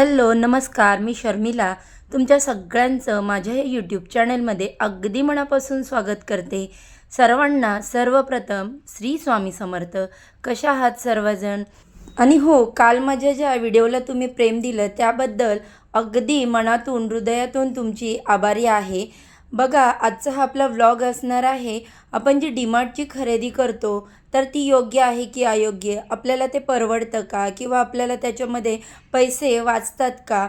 Hello नमस्कार, मी शर्मिला तुमच्या सगळ्यांचं माझ्या या यूट्यूब चॅनलमध्ये अगदी मनापासून स्वागत करते। सर्वांना सर्वप्रथम श्री स्वामी समर्थ। कशा आहात सर्वजण? आणि हो, काल माझ्या ज्या व्हिडिओला तुम्ही प्रेम दिलं त्याबद्दल अगदी मनातून हृदयातून तुमची आभारी आहे। बघा, आजचा हा आपला व्लॉग असणार आहे, आपण जी डीमार्टची खरेदी करतो तर ती योग्य आहे की अयोग्य, आपल्याला ते परवडतं का किंवा आपल्याला त्याच्यामध्ये पैसे वाचतात का,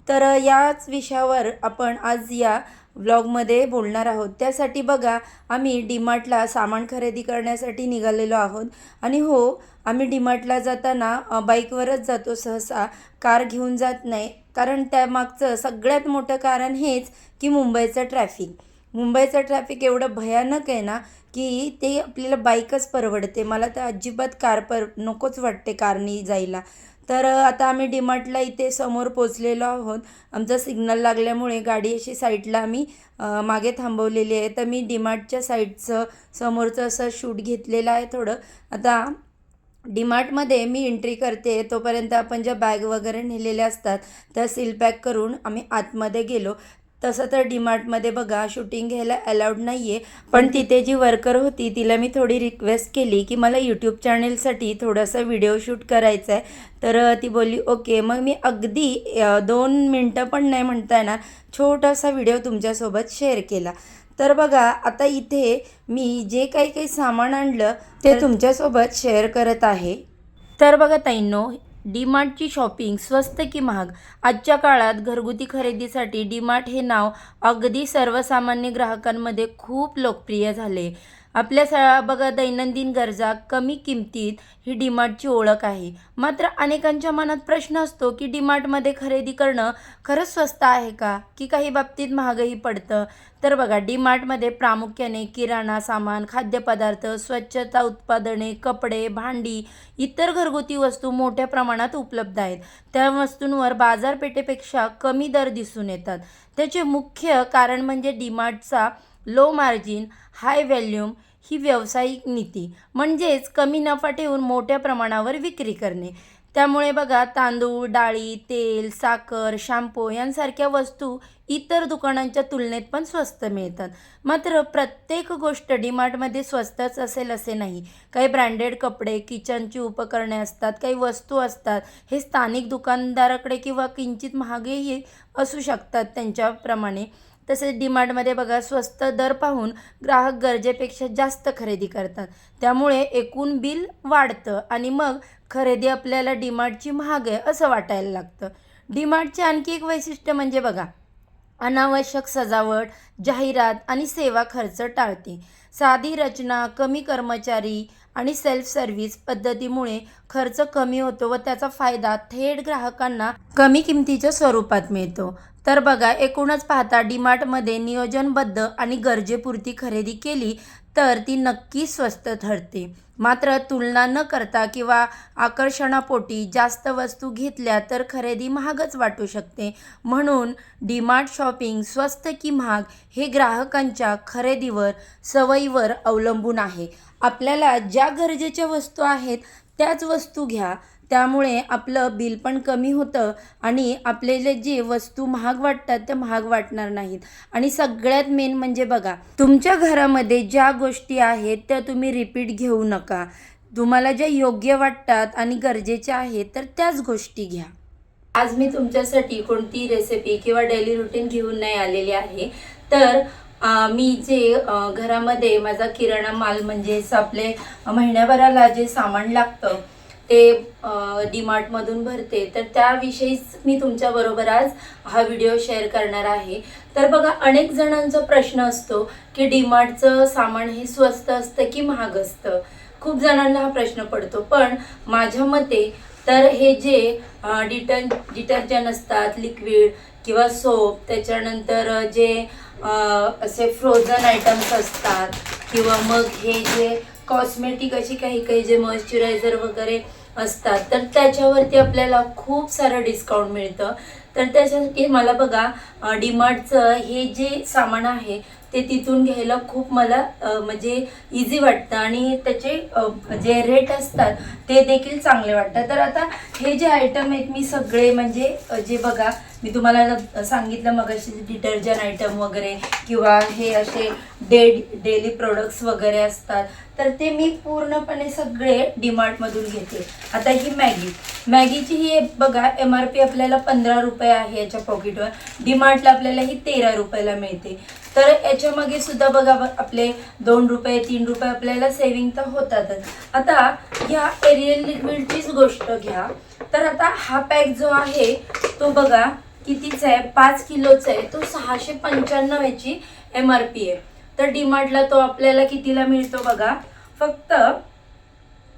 तर याच विषयावर आपण आज या व्लॉगमध्ये बोलणार आहोत। त्यासाठी बघा, आम्ही डीमार्टला सामान खरेदी करण्यासाठी निघालेलो आहोत। आणि हो, आम्ही डीमार्टला जाताना बाईकवरच जातो, सहसा कार घेऊन जात नाही, कारण त्यामागचं सगळ्यात मोठं कारण हेच की मुंबईचं ट्रॅफिक एवढं भयानक आहे ना की ते आपल्याला बाईकच परवडते। मला तर अजिबात नकोच वाटते कारनी जायला। तर आता आम्ही डीमार्टला इथे समोर पोचलेलो आहोत। आमचा सिग्नल लागल्यामुळे गाडी अशी साईडला आम्ही मागे थांबवलेली आहे। तर मी डीमार्टच्या साईडचं समोरचं असं शूट घेतलेलं आहे थोडं। आता डीमार्टमध्ये मी एंट्री करते, तोपर्यंत आपण ज्या बॅग वगैरे नेलेल्या असतात त्या सील पॅक करून आम्ही आतमध्ये गेलो। तसं तर डीमार्टमध्ये बघा, शूटिंग घ्यायला अलाउड नाही आहे, पण तिथे जी वर्कर होती तिला मी थोडी रिक्वेस्ट केली की मला यूट्यूब चॅनेलसाठी थोडासा व्हिडिओ शूट करायचा आहे। तर ती बोलली ओके। मग मी अगदी 2 मिनटं पण नाही म्हणता येणार, छोटासा व्हिडिओ तुमच्यासोबत शेअर केला। तर बघा, आता इथे मी जे काही सामान आणलं ते तुमच्यासोबत शेअर करत आहे। तर बघा ताईंनो, डीमार्टची शॉपिंग स्वस्त की महाग? आजच्या काळात घरगुती खरेदीसाठी डीमार्ट हे नाव अगदी सर्वसामान्य ग्राहकांमध्ये खूप लोकप्रिय झाले। आपल्या बघा, दैनंदिन गरजा कमी किमतीत ही डीमार्टची ओळख आहे। मात्र अनेकांच्या मनात प्रश्न असतो की डीमार्टमध्ये खरेदी करणं खरंच स्वस्त आहे का, की काही बाबतीत महागही पडतं? तर बघा, डीमार्टमध्ये प्रामुख्याने किराणा सामान, खाद्यपदार्थ, स्वच्छता उत्पादने, कपडे, भांडी, इतर घरगुती वस्तू मोठ्या प्रमाणात उपलब्ध आहेत। त्या वस्तूंवर बाजारपेठेपेक्षा कमी दर दिसून येतात। त्याचे मुख्य कारण म्हणजे डीमार्टचा लो मार्जिन हाय व्हॅल्यूम ही व्यावसायिक नीती, म्हणजेच कमी नफा ठेवून मोठ्या प्रमाणावर विक्री करणे। त्यामुळे बघा, तांदूळ, डाळी, तेल, साखर, शॅम्पू यांसारख्या वस्तू इतर दुकानांच्या तुलनेत पण स्वस्त मिळतात। मात्र प्रत्येक गोष्ट डीमार्टमध्ये स्वस्तच असेल असे नाही। काही ब्रँडेड कपडे, किचनची उपकरणे असतात, काही वस्तू असतात हे स्थानिक दुकानदाराकडे किंवा किंचित महागही असू शकतात त्यांच्याप्रमाणे। तसेच डीमार्टमध्ये बघा, स्वस्त दर पाहून ग्राहक गरजेपेक्षा जास्त खरेदी करतात, त्यामुळे एकूण बिल वाढतं आणि मग खरेदी आपल्याला डीमार्टची महाग आहे असं वाटायला लागतं। डीमार्टचे आणखी एक वैशिष्ट्य म्हणजे बघा, अनावश्यक सजावट, जाहिरात आणि सेवा खर्च टाळते। साधी रचना, कमी कर्मचारी आणि सेल्फ सर्व्हिस पद्धतीमुळे खर्च कमी होतो व त्याचा फायदा थेट ग्राहकांना कमी किमतीच्या स्वरूपात मिळतो। तर बघा, एकूणच पाहता डीमार्टमध्ये नियोजनबद्ध आणि गरजेपुरती खरेदी केली तर ती नक्की स्वस्त ठरते। मात्र तुलना न करता किंवा आकर्षणापोटी जास्त वस्तू घेतल्या तर खरेदी महागच वाटू शकते। म्हणून डीमार्ट शॉपिंग स्वस्त की महाग हे ग्राहकांच्या खरेदीवर, सवयीवर अवलंबून आहे। आपल्याला ज्या गरजेच्या वस्तू आहेत त्याच वस्तू घ्या, त्यामुळे आपलं बिल पण कमी होतं आणि आपल्याला जे वस्तू महाग वाटतात त्या महाग वाटणार नाहीत। आणि सगळ्यात मेन म्हणजे बघा, तुमच्या घरामध्ये ज्या गोष्टी आहेत त्या तुम्ही रिपीट घेऊ नका। तुम्हाला ज्या योग्य वाटतात आणि गरजेच्या आहेत तर त्याच गोष्टी घ्या। आज मी तुमच्यासाठी कोणती रेसिपी किंवा डेली रुटीन घेऊन नाही आलेली आहे। तर मी जे घरामध्ये माझा किराणा माल म्हणजे आपले महिन्याभराला जे सामान लागतं ते डीमार्टमधून भरते, तर त्याविषयीच मी तुमच्याबरोबर आज हा व्हिडिओ शेअर करणार आहे। तर बघा, अनेक जणांचा प्रश्न असतो की डीमार्टचं सामान हे स्वस्त असतं की महाग असतं? खूप जणांना हा प्रश्न पडतो, पण माझ्या मते तर हे जे डिटर्जंट असतात, लिक्विड किंवा सोप, त्याच्यानंतर जे असे फ्रोझन आयटम्स असतात किंवा मग हे जे कॉस्मेटिक अशी काही जे मॉइश्चरायझर वगैरे असतात तर त्याच्यावरती आपल्याला खूप सारं डिस्काउंट मिळतं। तर त्याच्यासाठी मला बघा डीमार्टचं हे जे सामान आहे ते तिथून घ्यायला खूप मला म्हणजे इझी वाटतं आणि त्याचे जे रेट असतात ते देखील चांगले वाटतात. तर आता हे जे आयटम आहेत मी सगळे म्हणजे जे बघा मी तुम्हाला सांगितलं मगाशी डिटर्जंट आयटम वगैरे किंवा हे असे डेली प्रोडक्ट्स वगैरे असतात तर ते मी पूर्णपणे सगळे डीमार्टमधून घेते. आता ही मॅगीची ही बघा MRP आपल्याला 15 रुपये आहे याच्या पॉकेटवर, डीमार्टला आपल्याला ही 13 रुपयाला मिळते. तर याच्यामागे सुद्धा बघा आपले 2 रुपये 3 रुपये आपल्याला सेविंग तर होतातच. आता ह्या एरियल लिक्विडचीच गोष्ट घ्या तर आता हा पॅक जो आहे तो बघा कितीचा आहे, 5 किलोचा आहे, तो 695 याची MRP आहे. तर डीमार्टला तो आपल्याला कितीला मिळतो बघा, फक्त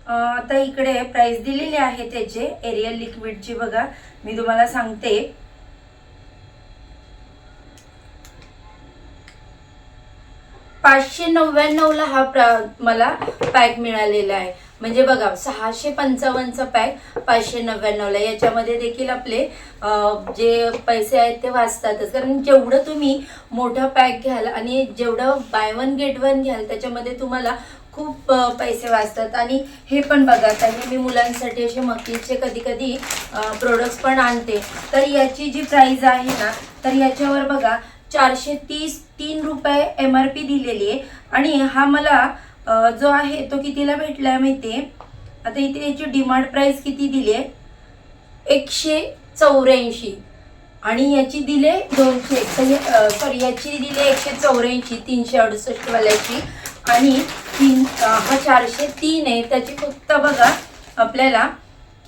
आता इकडे प्राइस दिलेली आहे त्याचे एरियल लिक्विडची बघा मी तुम्हाला सांगते. 599ला हा मला पॅक मिळालेला आहे. म्हणजे बघा 655चा पॅक 599ला. याच्यामध्ये देखील आपले जे पैसे आहेत ते वाचतातच, कारण जेवढं तुम्ही मोठा पॅक घ्याल आणि जेवढं बाय वन गेट वन घ्याल त्याच्यामध्ये तुम्हाला खूप पैसे वाचतात. आणि हे पण बघा आता हे मी मुलांसाठी असे मकीचे कधी कधी प्रोडक्ट्स पण आणते. तर याची जी प्राइस आहे ना तर याच्यावर बघा 433 रुपये MRP दिलेली आहे. आणि हा मला जो आहे तो कितीला भेटलाय माहितीये, आता इथे याची डिमांड प्राइस किती दिली आहे 184 आणि याची दिले 200 सॉरी याची दिले 184 368 वाल्याची आणि हा 403 आहे त्याची फक्त बघा आपल्याला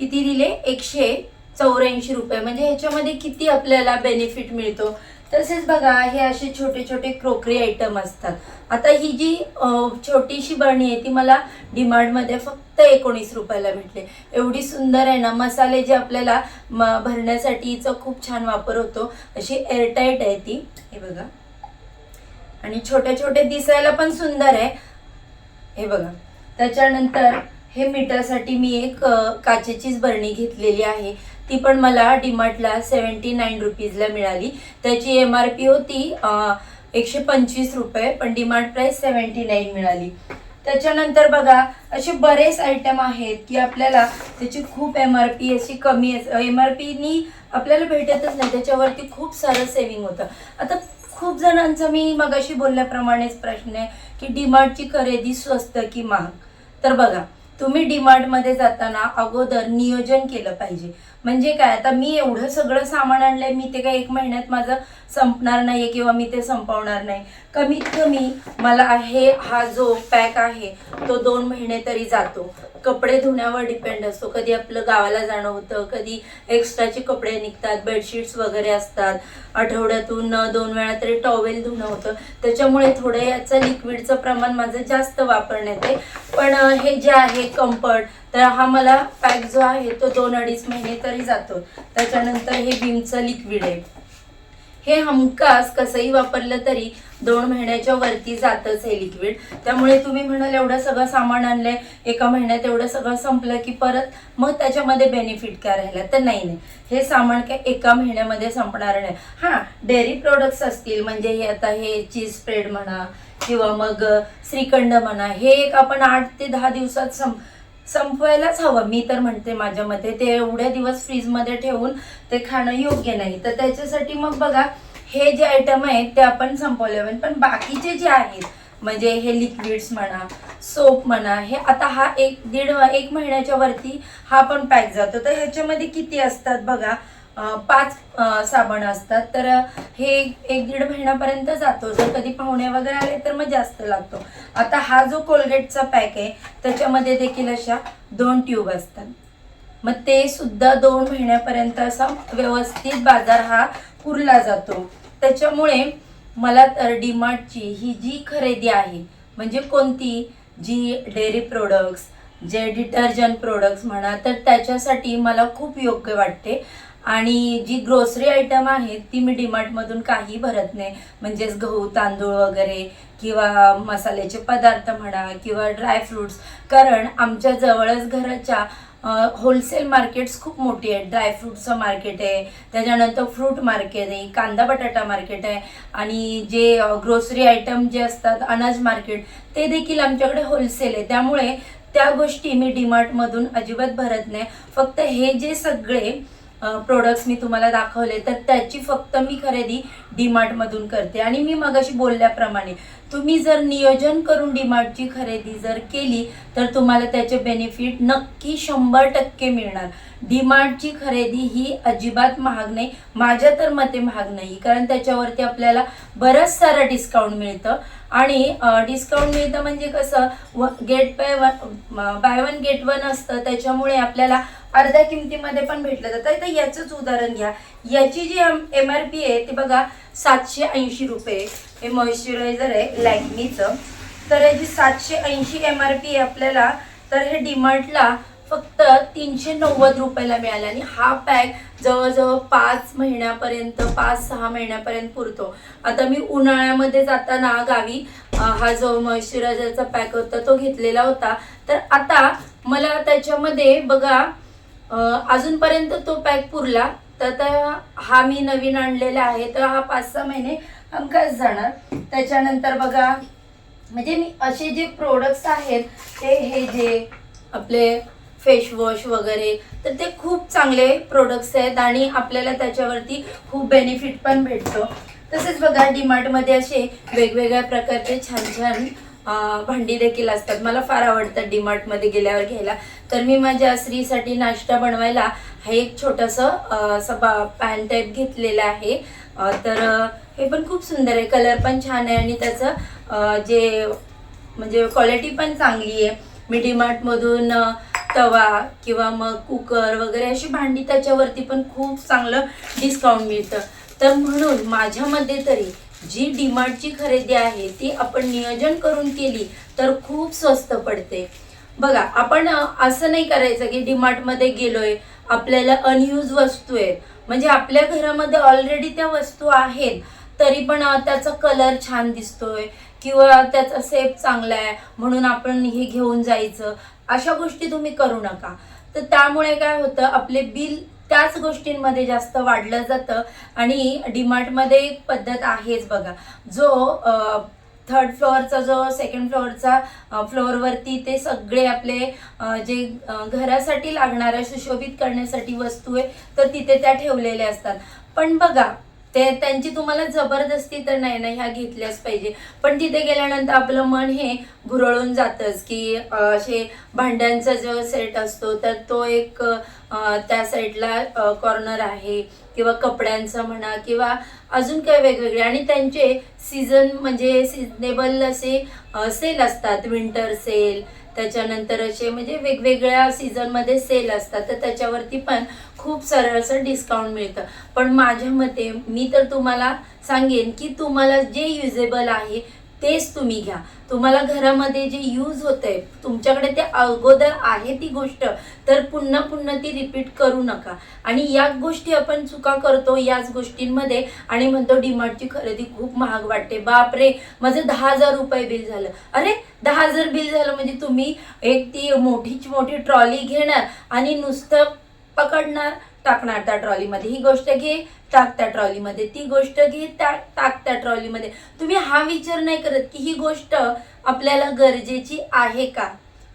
किती दिले 184 रुपये. म्हणजे ह्याच्यामध्ये किती आपल्याला बेनिफिट मिळतो. तसेच बघा हे असे छोटे छोटे क्रोकरी आयटम असतात. आता ही जी छोटीशी बरणी आहे ती मला डीमार्टमध्ये फक्त 19 रुपयाला भेटले. एवढी सुंदर आहे ना, मसाले जे आपल्याला भरण्यासाठी हिचा खूप छान वापर होतो. अशी एअरटाईट आहे ती, हे बघा, आणि छोटे छोटे दिसायला पण सुंदर आहे, हे बघा. त्याच्यानंतर हे मीठासाठी मी एक काचेचीच बरणी घेतलेली आहे, ती पण मला डीमार्टला 79 रुपीजला मिळाली. त्याची MRP होती 125 रुपये पण डीमार्ट प्राइस 79 मिळाली. त्याच्यानंतर बघा असे बरेच आयटम आहेत की आपल्याला त्याची खूप MRP अशी कमी MRPनी आपल्याला भेटतच नाही, त्याच्यावरती खूप सारं सेविंग होतं. आता खूप जणांचा मी मगाशी बोलल्याप्रमाणेच प्रश्न आहे की डीमार्टची खरेदी स्वस्त की महाग. तर बघा तुम्ही डीमार्टमध्ये जाताना अगोदर नियोजन केलं पाहिजे. म्हणजे काय, आता मी एवढं सगळं सामान आणलंय, मी ते काय 1 महिन्यात माझं संपणार नाही किंवा मी ते संपवणार नाही. कमीत कमी मला हा जो पॅक आहे तो 2 महिने तरी जातो. कपडे धुण्यावर डिपेंड असतो, कधी आपलं गावाला जाणं होतं, कधी एक्स्ट्राचे कपडे निघतात, बेडशीट्स वगैरे असतात, आठवड्यातून 2 वेळा तरी टॉवेल धुणं होतं. त्याच्यामुळे थोडं याचं लिक्विडचं प्रमाण माझं जास्त वापरण्यात आहे. पण हे जे आहे कम्फर्ट, तर हा मला पॅक जो आहे तो 2-2.5 महिने तरी जातो. त्याच्यानंतर हे विमचं लिक्विड आहे, हे हमखास कसंही वापरलं तरी 2 महिन्याच्या वरती जातच हे लिक्विड. त्यामुळे तुम्ही म्हणाल एवढं सगळं सामान आणलंय 1 महिन्यात एवढं सगळं संपलं की परत मग त्याच्यामध्ये बेनिफिट काय राहिला, तर नाही, हे सामान काय 1 महिन्यामध्ये संपणार नाही. हां, डेअरी प्रोडक्ट्स असतील, म्हणजे हे आता हे चीज स्प्रेड म्हणा किंवा मग श्रीखंड म्हणा, हे एक आपण 8 ते 10 दिवसात संपवायलाच हवं. मी तर म्हणते माझ्या मते ते एवढ्या दिवस फ्रीजमध्ये ठेवून ते खाणं योग्य नाही. तर त्याच्यासाठी मग बघा हे जे आयटम आहेत ते आपण संपवले पाहिजे. पण बाकीचे जे आहेत म्हणजे हे लिक्विड्स म्हणा, सोप म्हणा, हे आता हा 1 महिन्याच्या वरती हा पण पॅक जातो. तर ह्याच्यामध्ये किती असतात बघा, 5 साबण असतात. तर हे 1-1.5 महिन्यापर्यंत जातो. जर कधी पाहुणे वगैरे आले तर मग जास्त लागतो. आता हा जो कोलगेटचा पॅक आहे त्याच्यामध्ये देखील अशा 2 ट्यूब असतात. मग ते सुद्धा 2 महिन्यापर्यंत असा व्यवस्थित बाजार हा पुरला जातो. त्याच्यामुळे मला तर डीमार्टची ही जी खरेदी आहे म्हणजे कोणती, जी डेअरी प्रोडक्ट्स, जे डिटर्जंट प्रोडक्ट्स म्हणा, तर त्याच्यासाठी मला खूप योग्य वाटते. आणि जी ग्रोसरी आयटम आहेत ती मी डीमार्टमधून काही भरत नाही. म्हणजेच गहू तांदूळ वगैरे किंवा मसाल्याचे पदार्थ म्हणा किंवा ड्रायफ्रूट्स, कारण आमच्या जवळच घराच्या होलसेल मार्केट्स खूप मोठी आहेत. ड्रायफ्रूटचं मार्केट आहे, त्याच्यानंतर फ्रूट मार्केट आहे, कांदा बटाटा मार्केट आहे आणि जे ग्रोसरी आयटम जे असतात अनाज मार्केट ते देखील आमच्याकडे होलसेल आहे. त्यामुळे त्या गोष्टी मी डीमार्टमधून अजिबात भरत नाही. फक्त हे जे सगळे प्रोडक्ट्स मी तुम्हाला दाखवले तर त्याची फक्त मी खरेदी डीमार्टमधून करते. आणि मी मगाशी बोलल्याप्रमाणे तुम्ही जर नियोजन करून डीमार्टची खरेदी जर केली तर तुम्हाला त्याचे बेनिफिट नक्की 100% मिळणार. डीमार्टची खरेदी ही अजिबात महाग नाही, माझ्या तर मते महाग नाही, कारण त्याच्यावरती आपल्याला बरंच सारं डिस्काउंट मिळतं. आणि डिस्काउंट मिळतं म्हणजे कसं, बाय वन गेट वन असतं, त्याच्यामुळे आपल्याला अर्ध्या किमतीमध्ये पण भेटलं जातं. तर याचंच उदाहरण घ्या, याची जी MRP आहे ती बघा 780 रुपये. हे मॉइश्चरायझर आहे लॅक्मीचं, तर याची 780 MRP आहे आपल्याला. तर हे डीमार्टला फक्त 390 रुपयाला मिळालं आणि हा पॅक जवळजवळ 5 महिन्यापर्यंत 5-6 महिन्यापर्यंत पुरतो. आता मी उन्हाळ्यामध्ये जाताना गावी हा जो मॉइश्चरायझरचा पॅक होता तो घेतलेला होता. तर आता मला त्याच्यामध्ये बघा अजूनपर्यंत तो पॅक पुरला. तर हा मी नवीन आणलेला आहे, तर हा 5-6 महिने हमखास जाणार. त्याच्यानंतर बघा म्हणजे मी असे जे प्रोडक्ट्स आहेत ते हे जे आपले फेस वॉश वगैरे तर ते खूप चांगले प्रोडक्ट्स आहेत आणि आपल्याला त्याच्यावरती खूप बेनिफिट पण भेटतो. तसेच बघा डीमार्टमध्ये असे वेगवेगळ्या प्रकारचे छान छान भांडी देखील असतात. मला फार आवडतात डीमार्टमध्ये गेल्यावर घ्यायला. तर मी माझ्या स्त्रीसाठी नाश्ता बनवायला हा एक छोटंसं पॅन टाईप घेतलेला आहे. तर हे पण खूप सुंदर आहे, कलर पण छान आहे आणि त्याचं जे म्हणजे क्वालिटी पण चांगली आहे. मी डीमार्टमधून तवा किंवा मग कुकर वगैरे अशी भांडी त्याच्यावरती पण खूप चांगलं डिस्काउंट मिळतं. तर म्हणून माझ्यामध्ये तरी जी डीमार्टची खरेदी आहे ती आपण नियोजन करून केली तर खूप स्वस्त पडते. बघा आपण असं नाही करायचं की डीमार्टमध्ये गेलोय, आपल्याला अनयूज वस्तू आहेत म्हणजे आपल्या घरामध्ये ऑलरेडी त्या वस्तू आहेत तरी पण त्याचा कलर छान दिसतोय किंवा त्याचा सेप चांगला आहे म्हणून आपण हे घेऊन जायचं, अशा गोष्टी तुम्ही करू नका. तर त्यामुळे काय होतं, आपले बिल त्याच गोष्टींमध्ये जास्त वाढलं जातं. आणि डीमार्टमध्ये एक पद्धत आहेच बघा, जो 3rd फ्लोअरचा जो 2nd फ्लोअरचा फ्लोअरवरती ते सगळे आपले जे घरासाठी लागणाऱ्या सुशोभित करण्यासाठी वस्तू आहे तर तिथे त्या ठेवलेल्या असतात. पण बघा ते त्यांची तुम्हाला जबरदस्ती तर नाही ना ह्या घेतल्याच पाहिजे, पण तिथे गेल्यानंतर आपलं मन हे भुरळून जातंच की असे भांड्यांचा जो सेट असतो तर तो एक त्या साईडला कॉर्नर आहे किंवा कपड्यांचा म्हणा किंवा अजून काय वेगवेगळे. आणि त्यांचे सीझन म्हणजे सिजनेबल असे सेल असतात, विंटर सेल, त्याच्यानंतर असे म्हणजे वेगवेगळ्या सीझनमध्ये सेल असतात. तर त्याच्यावरती पण खूप सरळसर डिस्काउंट मिळतं. पण माझ्या मते मी तर तुम्हाला सांगेन की तुम्हाला जे युजेबल आहे तेच तुम्ही घ्या. तुम्हाला घरामध्ये जे यूज होतंय तुमच्याकडे ते अगोदर आहे ती गोष्ट तर पुन्हा पुन्हा ती रिपीट करू नका. आणि या गोष्टी आपण चुका करतो याच गोष्टींमध्ये आणि म्हणतो डीमार्टची खरेदी खूप महाग वाटते, बापरे माझं 10,000 रुपये बिल झालं. अरे 10,000 बिल झालं म्हणजे तुम्ही एक ती मोठीच मोठी ट्रॉली घेणार आणि नुसतं पकडणार टाकणार त्या ट्रॉलीमध्ये, ही गोष्ट घे टाक त्या ट्रॉलीमध्ये, ती गोष्ट घे टाक त्या ट्रॉलीमध्ये. तुम्ही हा विचार नाही करत की ही गोष्ट आपल्याला गरजेची आहे का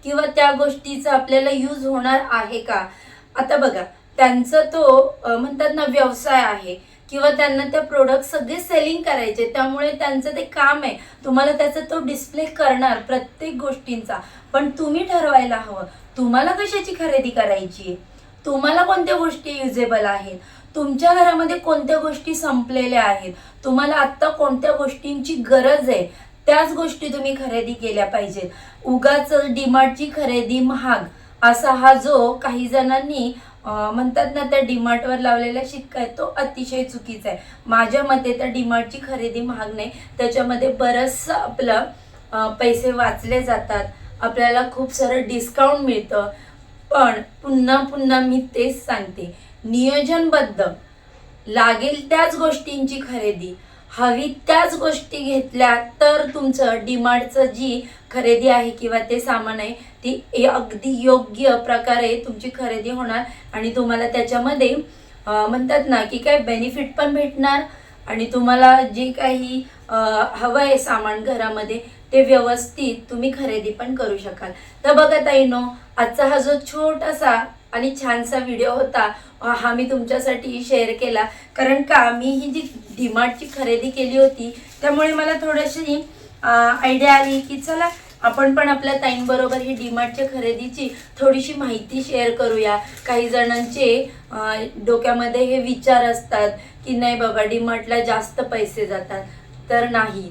किंवा त्या गोष्टीचा आपल्याला यूज होणार आहे का. आता बघा त्यांचा तो म्हणतात ना व्यवसाय आहे किंवा त्यांना त्या प्रोडक्ट सगळे सेलिंग करायचे, त्यामुळे त्यांचं ते काम आहे, तुम्हाला त्याचा तो डिस्प्ले करणार प्रत्येक गोष्टींचा. पण तुम्ही ठरवायला हवं तुम्हाला कशाची खरेदी करायची, तुम्हाला कोणत्या गोष्टी युजेबल आहेत, तुमच्या घरामध्ये कोणत्या गोष्टी संपलेल्या आहेत, तुम्हाला आत्ता कोणत्या गोष्टींची गरज आहे, त्याच गोष्टी तुम्ही खरेदी केल्या पाहिजेत. उगाच डीमार्टची खरेदी महाग असा हा जो काही जणांनी म्हणतात ना त्या डीमार्टवर लावलेला शिक्का आहे तो अतिशय चुकीचा आहे. माझ्या मते तर डीमार्टची खरेदी महाग नाही, त्याच्यामध्ये बरंचसं आपलं पैसे वाचले जातात, आपल्याला खूप सारं डिस्काउंट मिळतं. पण पुन्हा पुन्हा मी तेच सांगते, नियोजनबद्ध लागेल त्याच गोष्टींची खरेदी हवी त्याच गोष्टी घेतल्या तर तुमचं डीमार्टचं जी खरेदी आहे किंवा ते सामान आहे ती अगदी योग्य प्रकारे तुमची खरेदी होणार आणि तुम्हाला त्याच्यामध्ये म्हणतात ना की काय बेनिफिट पण भेटणार आणि तुम्हाला जे काही हवं आहे सामान घरामध्ये ते व्यवस्थित तुम्ही खरेदी पण करू शकाल. तर बघा ताईनो, आजचा हा जो छोटासा आणि छानसा व्हिडिओ होता हा मी तुमच्यासाठी शेअर केला. कारण का मी ही जी डीमार्टची खरेदी केली होती त्यामुळे मला थोडीशी आयडिया आली की चला आपण पण आपल्या ताईंबरोबर ही डीमार्टच्या खरेदीची थोडीशी माहिती शेअर करूया. काही जणांचे डोक्यामध्ये हे विचार असतात की नाही बाबा डीमार्टला जास्त पैसे जातात. तर नाही,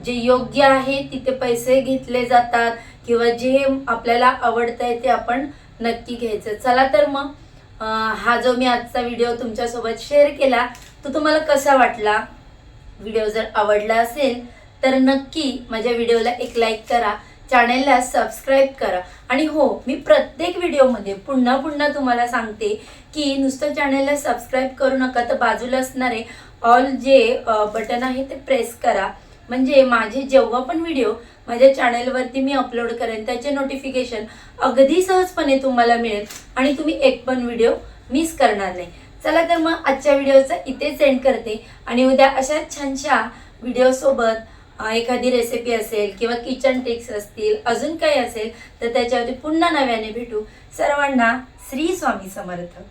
जे योग्य आहे तिथे पैसे घेतले जातात किंवा जे आपल्याला आवडतंय ते आपण नक्की घ्यायचं. चला तर मग हा जो मी आजचा व्हिडिओ तुमच्यासोबत शेअर केला तो तुम्हाला कसा वाटला? व्हिडिओ जर आवडला असेल तर नक्की माझ्या व्हिडिओला एक लाईक करा, चॅनेलला सबस्क्राईब करा आणि हो, मी प्रत्येक व्हिडिओमध्ये पुन्हा पुन्हा तुम्हाला सांगते की नुसतं चॅनेलला सबस्क्राईब करू नका, तर बाजूला असणारे ऑल जे बटन आहे ते प्रेस करा. म्हणजे माझे जेव्हा पण व्हिडिओ माझ्या चॅनेलवरती मी अपलोड करेन त्याचे नोटिफिकेशन अगदी सहजपणे तुम्हाला मिळेल आणि तुम्ही एक पण व्हिडिओ मिस करणार नाही. चला तर मग आजच्या व्हिडिओचा इथे सेंड करते आणि उद्या अशा छानशा व्हिडिओसोबत एखादी रेसिपी असेल किंवा किचन टिप्स असतील, अजून काही असेल तर त्याच्यावरती पुन्हा नव्याने भेटू. सर्वांना श्री स्वामी समर्थ.